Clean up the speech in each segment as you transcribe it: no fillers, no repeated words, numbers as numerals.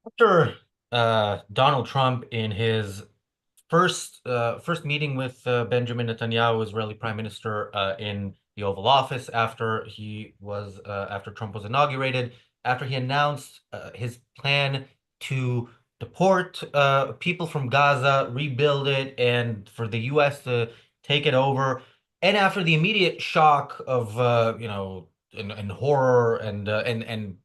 After Donald Trump in his first meeting with Benjamin Netanyahu, Israeli Prime Minister, in the Oval Office after Trump was inaugurated, after he announced his plan to deport people from Gaza, rebuild it, and for the U.S. to take it over, and after the immediate shock of and horror and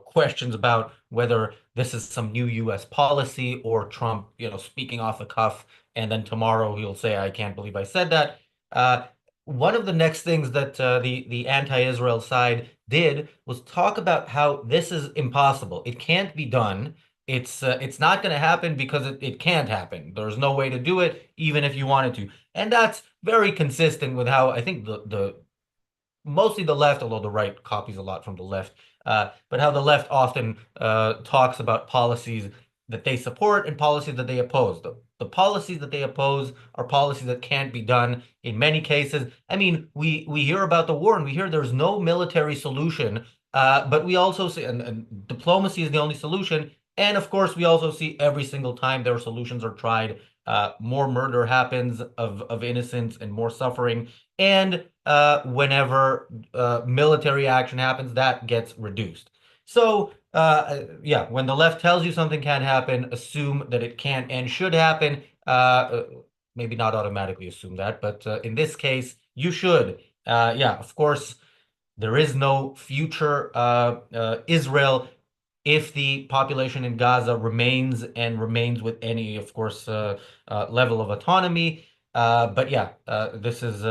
questions about whether this is some new U.S. policy or Trump, speaking off the cuff, and then tomorrow he'll say, "I can't believe I said that." Uh, One of the next things that the anti-Israel side did was talk about how this is impossible. It can't be done. It's not going to happen because it can't happen. There's no way to do it, even if you wanted to. And that's very consistent with how I think the mostly the left, although the right copies a lot from the left, but how the left often talks about policies that they support and policies that they oppose. The policies that they oppose are policies that can't be done in many cases. I mean, we hear about the war and we hear there's no military solution, but we also see, and diplomacy is the only solution. And of course, we also see every single time their solutions are tried, more murder happens of innocents and more suffering. And whenever military action happens, that gets reduced. So, yeah, when the left tells you something can happen, assume that it can and should happen. Maybe not automatically assume that, but in this case, you should. Yeah, of course, there is no future Israel if the population in Gaza remains with any, of course, level of autonomy. But yeah, this is,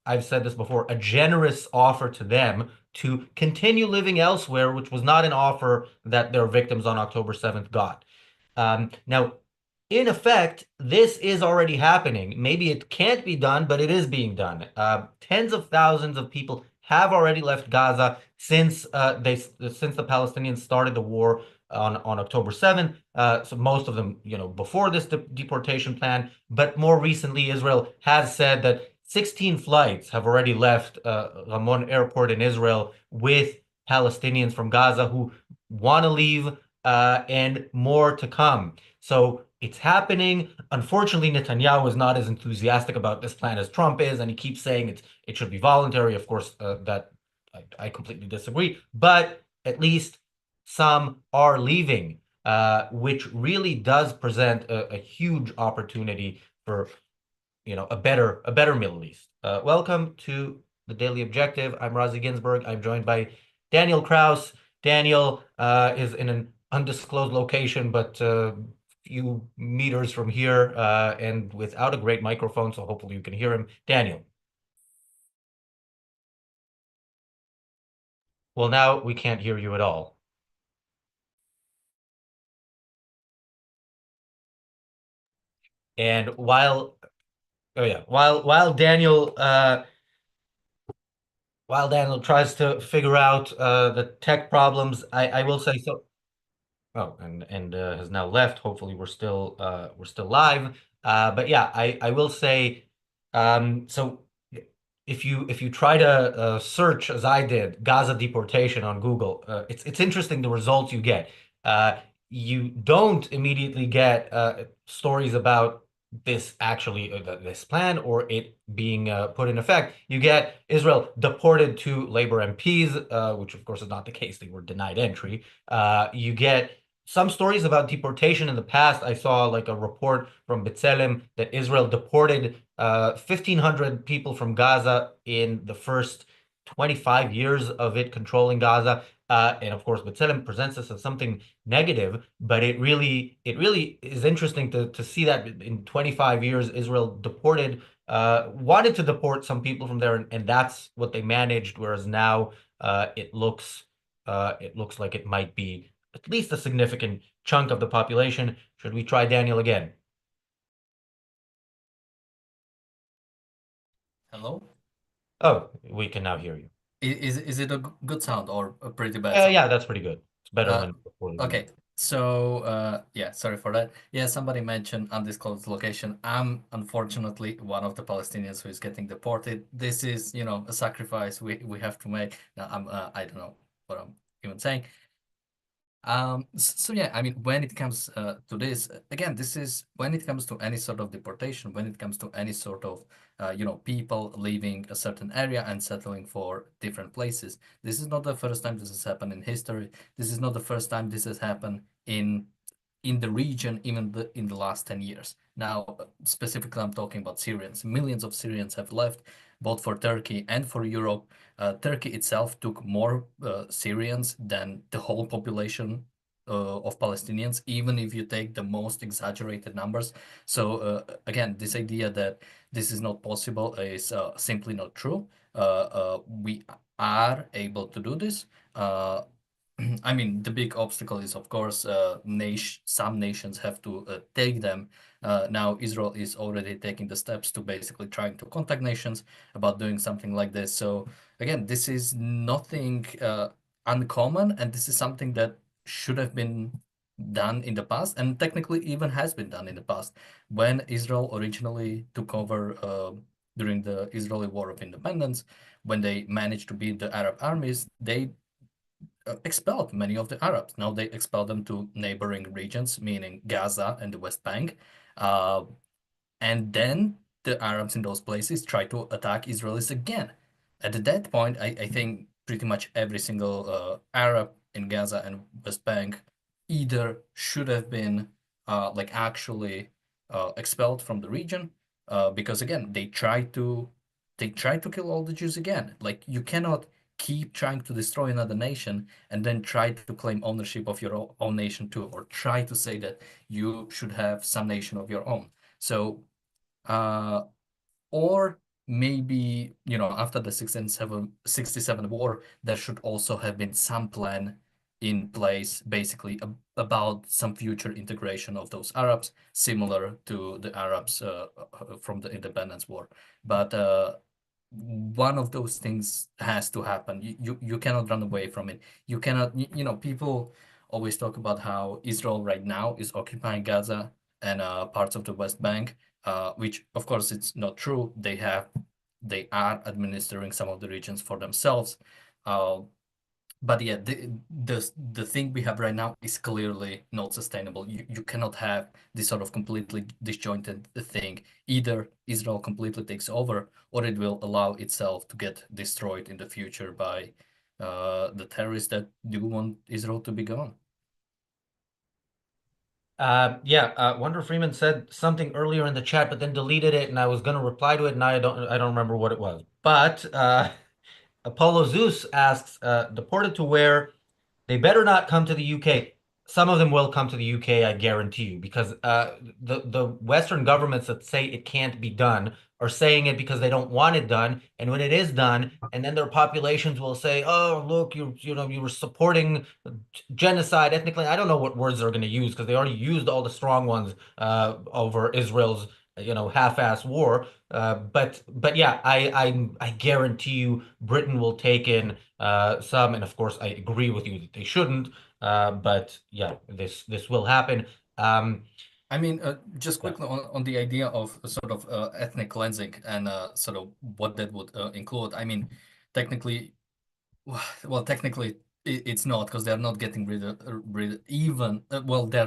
I've said this before, a generous offer to them to continue living elsewhere, which was not an offer that their victims on October 7th got. Now, in effect, this is already happening. Maybe it can't be done, but it is being done. Tens of thousands of people have already left Gaza since the Palestinians started the war on October 7th. So most of them, before this deportation plan, but more recently, Israel has said that 16 flights have already left Ramon Airport in Israel with Palestinians from Gaza who want to leave, and more to come. So it's happening. Unfortunately, Netanyahu is not as enthusiastic about this plan as Trump is, and he keeps saying it should be voluntary. Of course, that I completely disagree. But at least some are leaving, which really does present a huge opportunity for a better Middle East. Welcome to the Daily Objective. I'm Razi Ginsburg. I'm joined by Daniel Kraus. Daniel is in an undisclosed location, but few meters from here, and without a great microphone, so hopefully you can hear him. Daniel. Well, now we can't hear you at all. And oh yeah, while Daniel tries to figure out the tech problems, I will say so. Oh, and has now left. Hopefully, we're still live. But yeah, I will say, so if you try to search as I did Gaza deportation on Google, it's interesting the results you get. Uh, you don't immediately get stories about this plan or it being put in effect. You get Israel deported to Labor MPs, which of course is not the case. They were denied entry. You get some stories about deportation in the past. I saw like a report from B'Tselem that Israel deported 1,500 people from Gaza in the first 25 years of it controlling Gaza. And of course, B'Tselem presents this as something negative, but it really is interesting to see that in 25 years, Israel wanted to deport some people from there, and that's what they managed. Whereas now, it looks like it might be at least a significant chunk of the population. Should we try Daniel again? Hello? Oh, we can now hear you. Is it a good sound or a pretty bad sound? Yeah, that's pretty good. It's better Uh, than before the beginning. okay. So, yeah, sorry for that. Yeah, somebody mentioned undisclosed location. I'm unfortunately one of the Palestinians who is getting deported. This is, a sacrifice we have to make. Now, I don't know what I'm even saying. So yeah, I mean, when it comes to this, again, this is when it comes to any sort of deportation, when it comes to any sort of, people leaving a certain area and settling for different places. This is not the first time this has happened in history. This is not the first time this has happened in the region, even in the last 10 years. Now, specifically, I'm talking about Syrians. Millions of Syrians have left, both for Turkey and for Europe. Turkey itself took more Syrians than the whole population of Palestinians, even if you take the most exaggerated numbers. So, again, this idea that this is not possible is simply not true. We are able to do this. I mean, the big obstacle is, of course, some nations have to take them. Now, Israel is already taking the steps to basically trying to contact nations about doing something like this. So, again, this is nothing uncommon, and this is something that should have been done in the past, and technically even has been done in the past. When Israel originally took over during the Israeli War of Independence, when they managed to beat the Arab armies, they expelled many of the Arabs. Now they expelled them to neighboring regions, meaning Gaza and the West Bank. Uh, and then the Arabs in those places try to attack Israelis again. At that point, I think pretty much every single Arab in Gaza and West Bank either should have been like actually expelled from the region, because again they try to kill all the Jews again. Like, you cannot keep trying to destroy another nation and then try to claim ownership of your own nation too, or try to say that you should have some nation of your own. So uh, or maybe, after the 67 war, there should also have been some plan in place, basically about some future integration of those Arabs, similar to the Arabs from the independence war. But one of those things has to happen. You cannot run away from it. You cannot, people always talk about how Israel right now is occupying Gaza and parts of the West Bank, which of course it's not true. They are administering some of the regions for themselves. Uh, but yeah, the thing we have right now is clearly not sustainable. You cannot have this sort of completely disjointed thing. Either Israel completely takes over, or it will allow itself to get destroyed in the future by the terrorists that do want Israel to be gone. Yeah, Wonder Freeman said something earlier in the chat, but then deleted it, and I was gonna reply to it, and I don't remember what it was. But Apollo Zeus asks, deported to where? They better not come to the UK. Some of them will come to the UK, I guarantee you, because the Western governments that say it can't be done are saying it because they don't want it done. And when it is done, and then their populations will say, "Oh, look, you were supporting genocide, ethnically." I don't know what words they're going to use because they already used all the strong ones over Israel's half-ass war. But yeah, I guarantee you, Britain will take in some, and of course, I agree with you that they shouldn't. But yeah, this will happen. Um, I mean, just yeah. quickly on the idea of sort of ethnic cleansing and sort of what that would include. I mean, technically, well, technically, it's not, because they're not getting they're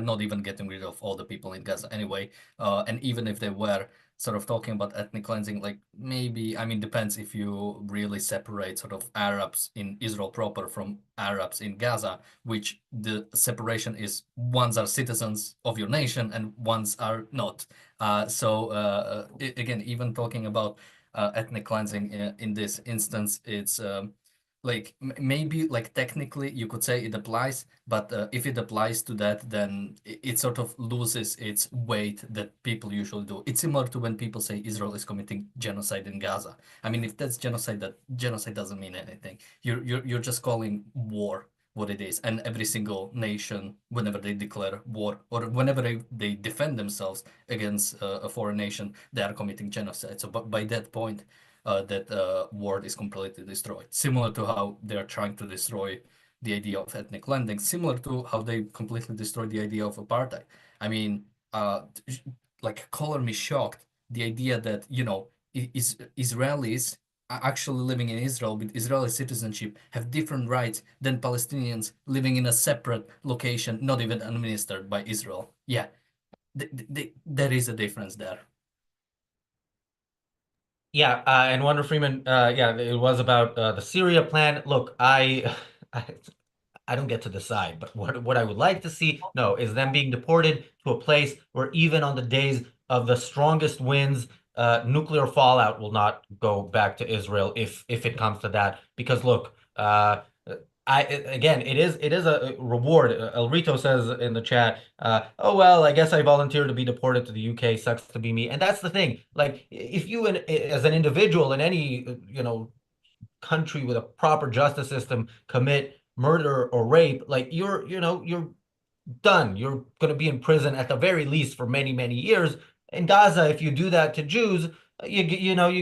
not even getting rid of all the people in Gaza anyway. And even if they were sort of talking about ethnic cleansing, like maybe, I mean, depends if you really separate sort of Arabs in Israel proper from Arabs in Gaza, which the separation is ones are citizens of your nation and ones are not. Again, even talking about ethnic cleansing in this instance, it's like maybe like technically you could say it applies, but if it applies to that, then it sort of loses its weight that people usually do. It's similar to when people say Israel is committing genocide in Gaza. I mean, if that's genocide, that genocide doesn't mean anything. You're just calling war what it is, and every single nation, whenever they declare war or whenever they defend themselves against a foreign nation, they are committing genocide. So, but by that point, that word is completely destroyed. Similar to how they are trying to destroy the idea of ethnic cleansing, similar to how they completely destroyed the idea of apartheid. I mean, uh, like, color me shocked. The idea that, Israelis actually living in Israel with Israeli citizenship have different rights than Palestinians living in a separate location, not even administered by Israel. Yeah, there is a difference there. Yeah, and Wonder Freeman, yeah, it was about the Syria plan. Look, I, I don't get to decide, but what I would like to see, no, is them being deported to a place where even on the days of the strongest winds, nuclear fallout will not go back to Israel if it comes to that. Because look, again, it is a reward. El Rito says in the chat, "Oh well, I guess I volunteered to be deported to the UK. Sucks to be me." And that's the thing. Like, if you, as an individual in any country with a proper justice system, commit murder or rape, like you're done. You're going to be in prison at the very least for many, many years. In Gaza, if you do that to Jews, you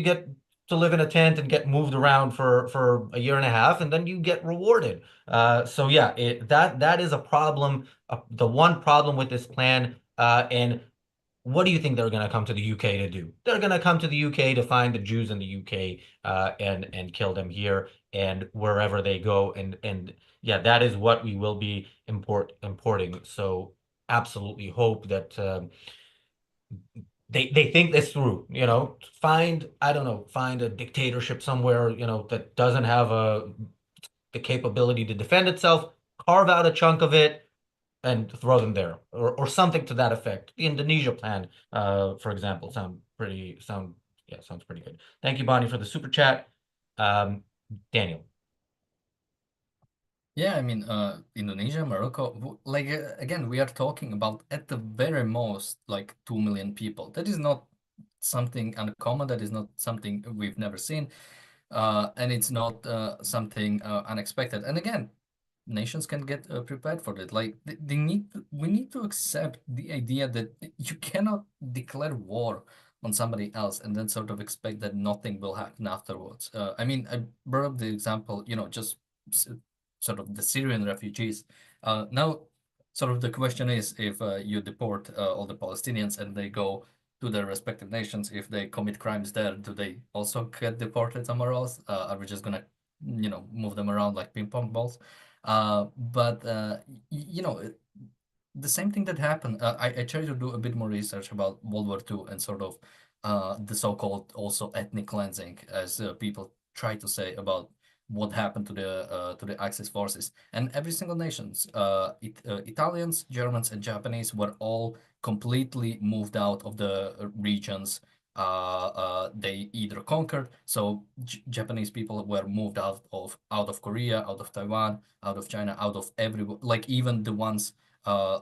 get to live in a tent and get moved around for a year and a half, and then you get rewarded. So yeah, that is a problem. The one problem with this plan, and what do you think they're going to come to the UK to do? They're going to come to the UK to find the Jews in the UK, and kill them here and wherever they go. And yeah, that is what we will be importing. So absolutely hope that they think this through. Find, I don't know, find a dictatorship somewhere, that doesn't have the capability to defend itself. Carve out a chunk of it and throw them there, or something to that effect. The Indonesia plan, for example, sounds pretty good. Thank you, Bonnie, for the super chat. Um, Daniel. Yeah, I mean, Indonesia, Morocco, like again, we are talking about at the very most like 2 million people. That is not something uncommon. That is not something we've never seen, and it's not something unexpected. And again, nations can get prepared for it. Like we need to accept the idea that you cannot declare war on somebody else and then sort of expect that nothing will happen afterwards. I mean, I brought up the example, just s- sort of the Syrian refugees. Now, sort of the question is if you deport all the Palestinians and they go to their respective nations, if they commit crimes there, do they also get deported somewhere else? Are we just gonna, move them around like ping pong balls? But the same thing that happened. I tried to do a bit more research about World War II and sort of the so-called also ethnic cleansing, as people try to say about what happened to the Axis forces. And every single nations, Italians, Germans, and Japanese were all completely moved out of the regions they either conquered. So Japanese people were moved out of Korea, out of Taiwan, out of China, out of everywhere. Like even the ones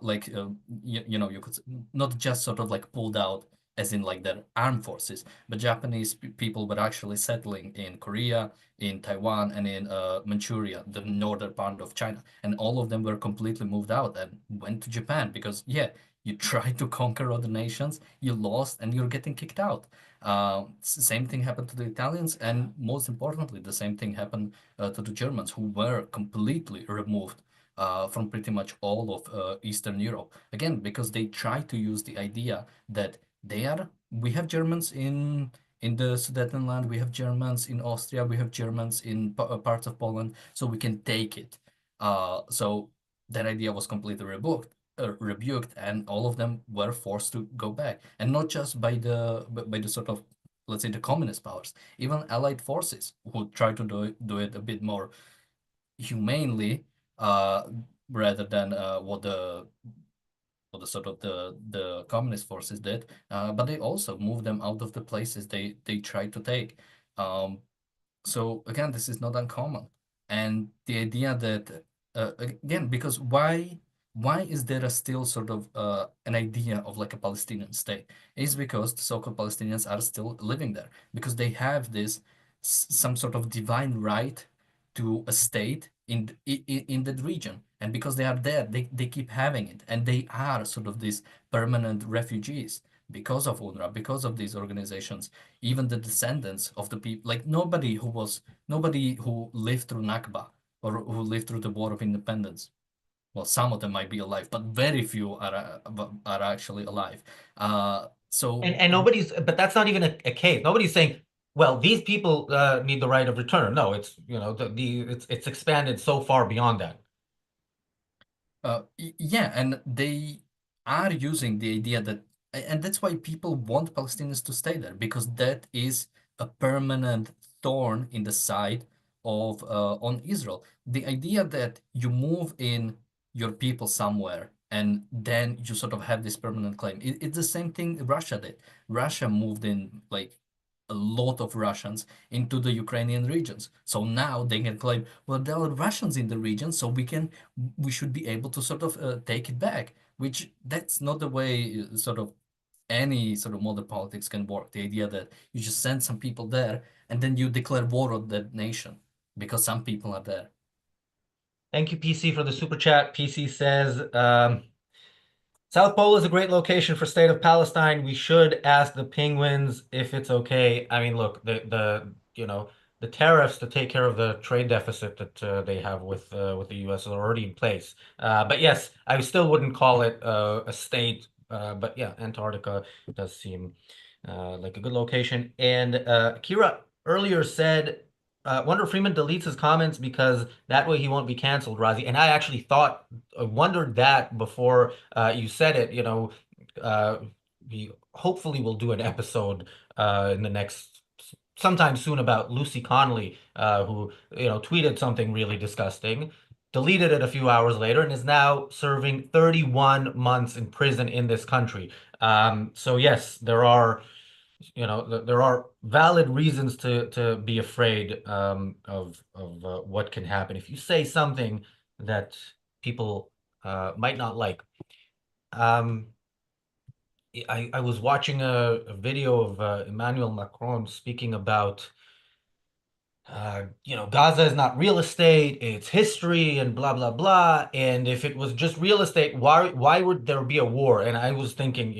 like you could not just sort of like pulled out as in like their armed forces, but Japanese people were actually settling in Korea, in Taiwan, and in Manchuria, the northern part of China, and all of them were completely moved out and went to Japan because yeah, you tried to conquer other nations, you lost, and you're getting kicked out. Same thing happened to the Italians, and most importantly, the same thing happened to the Germans, who were completely removed from pretty much all of Eastern Europe. Again, because they try to use the idea that we have Germans in the Sudetenland, we have Germans in Austria, we have Germans in parts of Poland, so we can take it. So that idea was completely rebuked, and all of them were forced to go back, and not just by the sort of, let's say, the communist powers, even allied forces who try to do it a bit more humanely, uh, rather than what the sort of the communist forces did. But they also moved them out of the places they tried to take. Um, so again, this is not uncommon. And the idea that again, because why is there a still sort of an idea of like a Palestinian state? Is because the so-called Palestinians are still living there because they have this some sort of divine right to a state in that region. And because they are there, they keep having it. And they are sort of these permanent refugees because of UNRWA, because of these organizations, even the descendants of the people, like nobody who lived through Nakba or who lived through the War of Independence. Well, some of them might be alive, but very few are actually alive. So And nobody's, but that's not even a case. Nobody's saying Well, these people need the right of return. No, it's the it's expanded so far beyond that. Yeah, and they are using the idea that, and that's why people want Palestinians to stay there, because that is a permanent thorn in the side of on Israel. The idea that you move in your people somewhere and then you sort of have this permanent claim. It's the same thing Russia did. Russia moved in like a lot of Russians into the Ukrainian regions. So now they can claim, well, there are Russians in the region, so we should be able to sort of take it back, which that's not the way sort of any sort of modern politics can work. The idea that you just send some people there and then you declare war on that nation because some people are there. Thank you, PC, for the super chat. PC says, South Pole is a great location for State of Palestine. We should ask the Penguins if it's okay. I mean, look, the tariffs to take care of the trade deficit that they have with the U.S. are already in place. But yes, I still wouldn't call it a state. But yeah, Antarctica does seem like a good location. And Kira earlier said, Wonder Freeman deletes his comments because that way he won't be canceled, Razi. And I actually wondered that before you said it. Uh, we hopefully will do an episode in the next sometime soon about Lucy Connolly, who tweeted something really disgusting, deleted it a few hours later, and is now serving 31 months in prison in this country. So yes, there are valid reasons to be afraid of what can happen if you say something that people might not like. Um, I was watching a video of Emmanuel Macron speaking about Gaza is not real estate, it's history and blah blah blah. And if it was just real estate, why would there be a war? And I was thinking,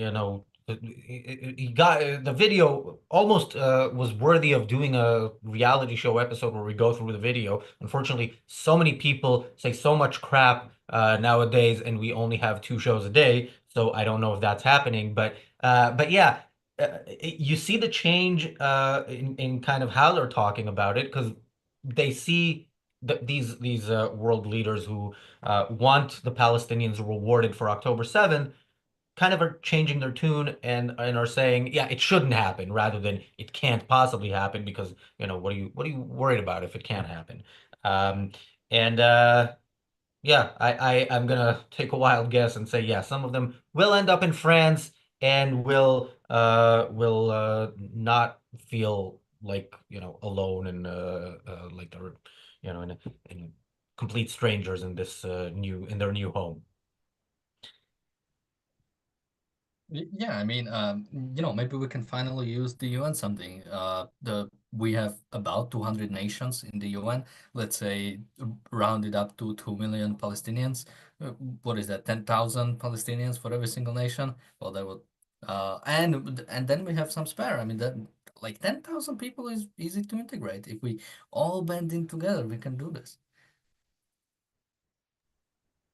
he got the video almost was worthy of doing a reality show episode where we go through the video. Unfortunately, so many people say so much crap nowadays, and we only have two shows a day, so I don't know if that's happening. But yeah, you see the change in kind of how they're talking about it because they see these world leaders who want the Palestinians rewarded for October 7th kind of are changing their tune and are saying, yeah, it shouldn't happen rather than it can't possibly happen because what are you worried about if it can't happen? Um, and yeah, I'm gonna take a wild guess and say, yeah, some of them will end up in France and will not feel like, alone and like they're, in complete strangers in this in their new home. Yeah, I mean, maybe we can finally use the UN something. We have about 200 nations in the UN. Let's say round it up to 2 million Palestinians. What is that? 10,000 Palestinians for every single nation. Well, that would, and then we have some spare. I mean, that like 10,000 people is easy to integrate. If we all band in together, we can do this.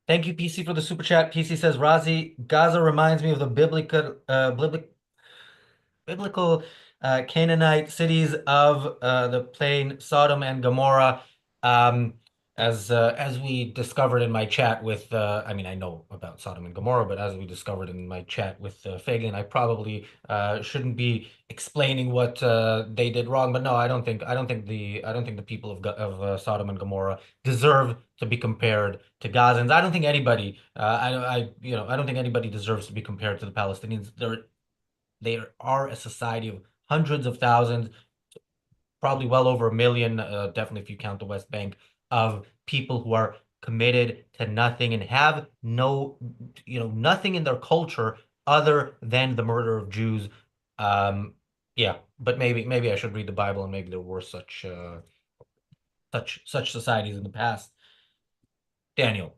Thank you, PC, for the super chat. PC says, Razi, Gaza reminds me of the biblical Canaanite cities of the plain Sodom and Gomorrah. Um, as we discovered in my chat with, I mean, I know about Sodom and Gomorrah, but as we discovered in my chat with Fagan, I probably shouldn't be explaining what they did wrong. But no, I don't think the people of Sodom and Gomorrah deserve to be compared to Gazans. I don't think anybody, I don't think anybody deserves to be compared to the Palestinians. They are a society of hundreds of thousands, probably well over a million, definitely if you count the West Bank, of people who are committed to nothing and have nothing in their culture other than the murder of Jews. Yeah, but maybe I should read the Bible and maybe there were such societies in the past. Daniel.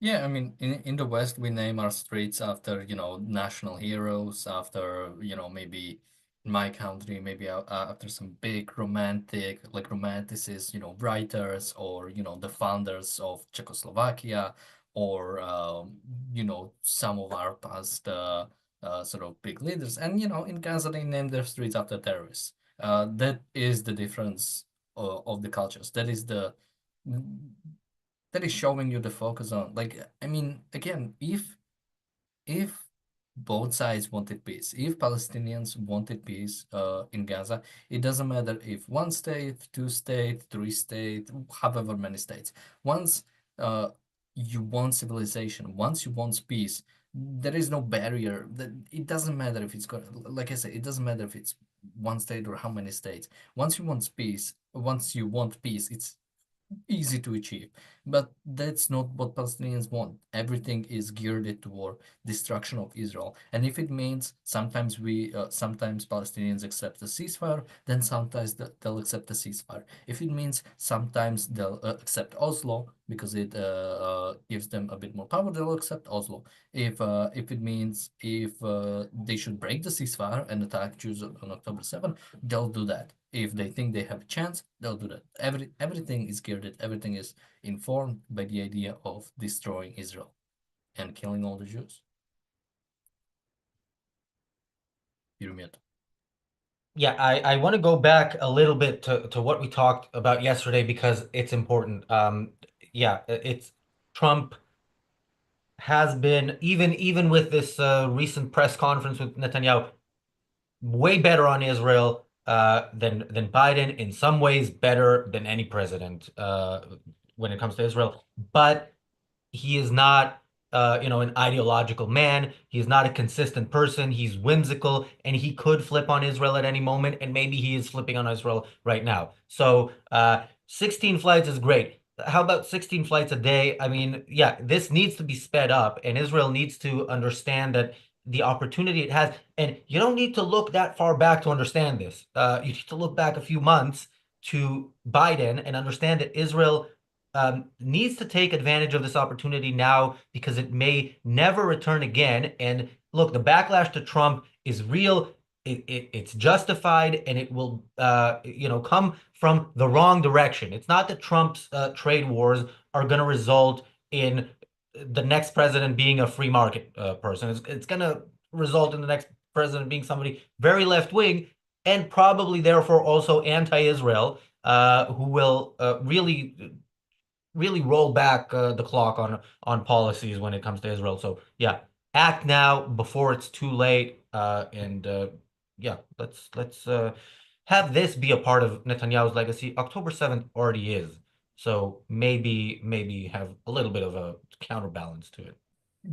Yeah, I mean, in the West, we name our streets after, national heroes, after, maybe in my country, maybe after some big romanticist, writers, or, the founders of Czechoslovakia, or, some of our past sort of big leaders. And, in Gaza, they name their streets after terrorists. That is the difference of the cultures. That is showing you the focus on. Like, I mean, again, if both sides wanted peace, if Palestinians wanted peace in Gaza, it doesn't matter if one state, two state, three state, however many states. Once uh, you want civilization, once you want peace, there is no barrier. That it doesn't matter if it's got, like I said, it doesn't matter if it's one state or how many states. Once you want peace, it's easy to achieve. But that's not what Palestinians want. Everything is geared toward destruction of Israel. And if it means sometimes Palestinians accept a ceasefire, then sometimes they'll accept a ceasefire. If it means sometimes they'll accept Oslo because it gives them a bit more power, they'll accept Oslo. If it means if they should break the ceasefire and attack Jews on October 7th, they'll do that. If they think they have a chance, they'll do that. Everything is geared, everything is informed by the idea of destroying Israel and killing all the Jews. You're mute. Yeah, I want to go back a little bit to what we talked about yesterday because it's important. Yeah, it's Trump has been even with this recent press conference with Netanyahu way better on Israel than Biden. In some ways, better than any president when it comes to Israel. But he is not an ideological man. He's not a consistent person. He's whimsical, and he could flip on Israel at any moment, and maybe he is flipping on Israel right now. So 16 flights is great. How about 16 flights a day? I mean, yeah, this needs to be sped up, and Israel needs to understand that the opportunity it has, and you don't need to look that far back to understand this. You need to look back a few months to Biden and understand that Israel needs to take advantage of this opportunity now because it may never return again. And look, the backlash to Trump is real. It's justified, and it will, come from the wrong direction. It's not that Trump's trade wars are going to result in the next president being a free market person. It's going to result in the next president being somebody very left wing and probably therefore also anti-Israel, who will really roll back the clock on policies when it comes to Israel. So yeah, act now before it's too late. And yeah, let's have this be a part of Netanyahu's legacy. October 7th already is. So maybe have a little bit of a counterbalance to it.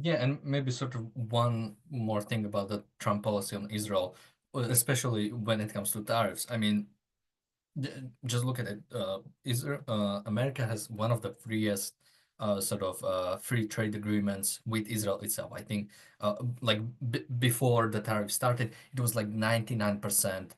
Yeah, and maybe sort of one more thing about the Trump policy on Israel, especially when it comes to tariffs. I mean, just look at it. America has one of the freest free trade agreements with Israel itself. I think like before the tariff started, it was like 99%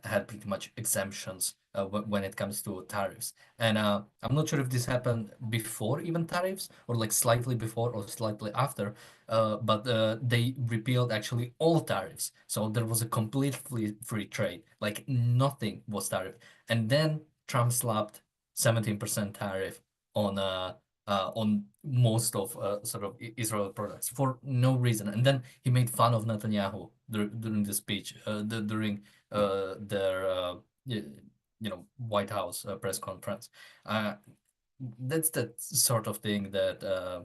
had pretty much exemptions when it comes to tariffs. And I'm not sure if this happened before even tariffs or like slightly before or slightly after, but they repealed actually all tariffs. So there was a completely free trade, like nothing was tariff. And then Trump slapped 17% tariff on most of Israel products for no reason. And then he made fun of Netanyahu during the speech, during their White House press conference. Uh, that's the sort of thing that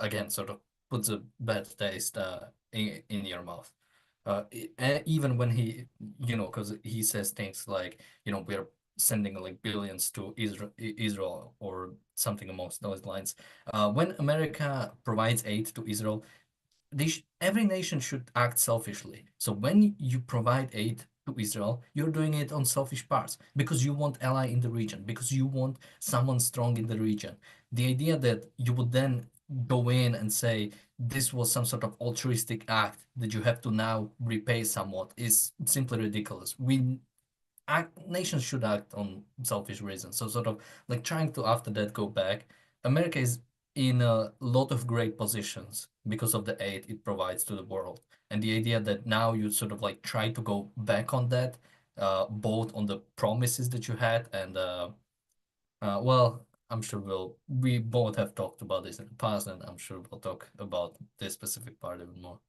again sort of puts a bad taste in your mouth. Even when because he says things like, we're sending like billions to Israel or something amongst those lines. When America provides aid to Israel, every nation should act selfishly. So when you provide aid to Israel, you're doing it on selfish parts because you want ally in the region, because you want someone strong in the region. The idea that you would then go in and say this was some sort of altruistic act that you have to now repay somewhat is simply ridiculous. Nations should act on selfish reasons. So sort of like trying to after that go back, America is in a lot of great positions because of the aid it provides to the world. And the idea that now you sort of like try to go back on that, both on the promises that you had and well, I'm sure we both have talked about this in the past, and I'm sure we'll talk about this specific part even more.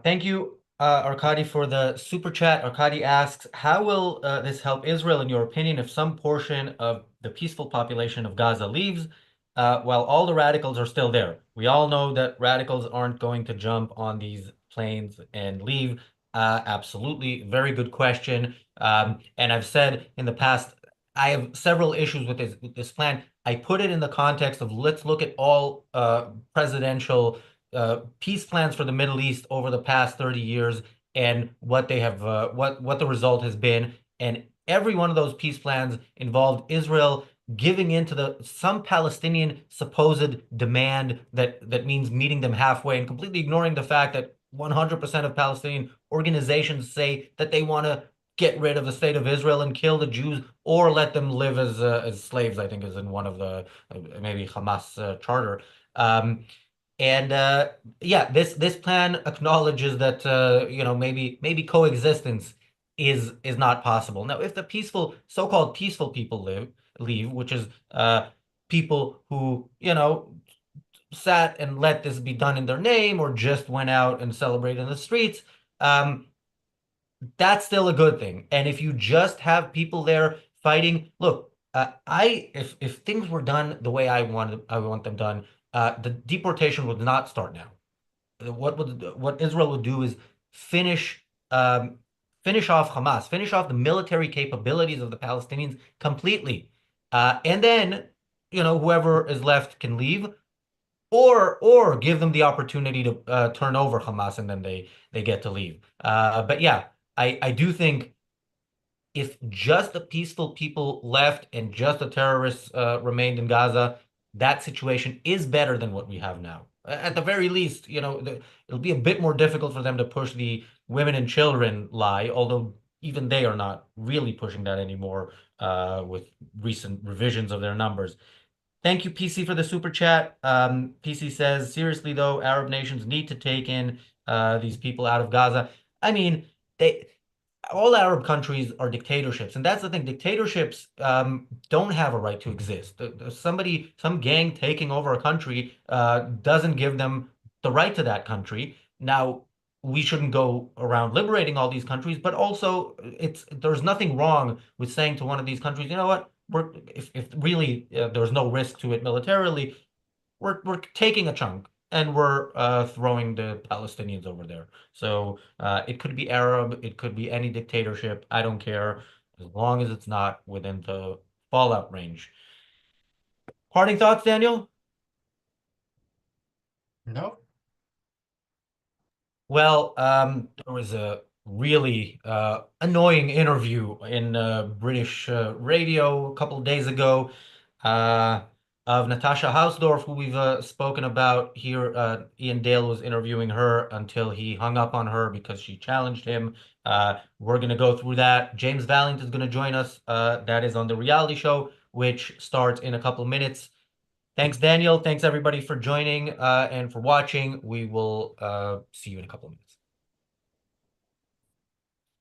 Thank you. Arkady, for the super chat. Arkady asks, how will this help Israel, in your opinion, if some portion of the peaceful population of Gaza leaves, while all the radicals are still there? We all know that radicals aren't going to jump on these planes and leave. Absolutely. Very good question. And I've said in the past, I have several issues with this plan. I put it in the context of let's look at all presidential peace plans for the Middle East over the past 30 years and what they have what the result has been. And every one of those peace plans involved Israel giving in to the some Palestinian supposed demand that means meeting them halfway and completely ignoring the fact that 100% of Palestinian organizations say that they want to get rid of the state of Israel and kill the Jews or let them live as slaves, I think is in one of the maybe Hamas charter. Um, and yeah, this plan acknowledges that maybe coexistence is not possible. Now, if the so-called peaceful people leave, which is people who sat and let this be done in their name or just went out and celebrated in the streets, um, that's still a good thing. And if you just have people there fighting, look, I if things were done the way I want them done, the deportation would not start now. What Israel would do is finish um, finish off Hamas, finish off the military capabilities of the Palestinians completely, and then whoever is left can leave, or give them the opportunity to turn over Hamas, and then they get to leave. But yeah, I do think if just the peaceful people left and just the terrorists remained in Gaza, that situation is better than what we have now. At the very least, it'll be a bit more difficult for them to push the women and children lie, although even they are not really pushing that anymore with recent revisions of their numbers. Thank you, PC, for the super chat. PC says, seriously, though, Arab nations need to take in these people out of Gaza. I mean, they all Arab countries are dictatorships, and that's the thing. Dictatorships don't have a right to exist. Some gang taking over a country doesn't give them the right to that country. Now, we shouldn't go around liberating all these countries, but also there's nothing wrong with saying to one of these countries, you know what, if really there's no risk to it militarily, we're taking a chunk and we're throwing the Palestinians over there. So it could be Arab, it could be any dictatorship. I don't care as long as it's not within the fallout range. Parting thoughts, Daniel? No. Well, there was a really annoying interview in British radio a couple of days ago uh, of Natasha Hausdorff, who we've spoken about here. Ian Dale was interviewing her until he hung up on her because she challenged him. We're going to go through that. James Valiant is going to join us. That is on the reality show, which starts in a couple of minutes. Thanks, Daniel. Thanks, everybody, for joining and for watching. We will see you in a couple of minutes.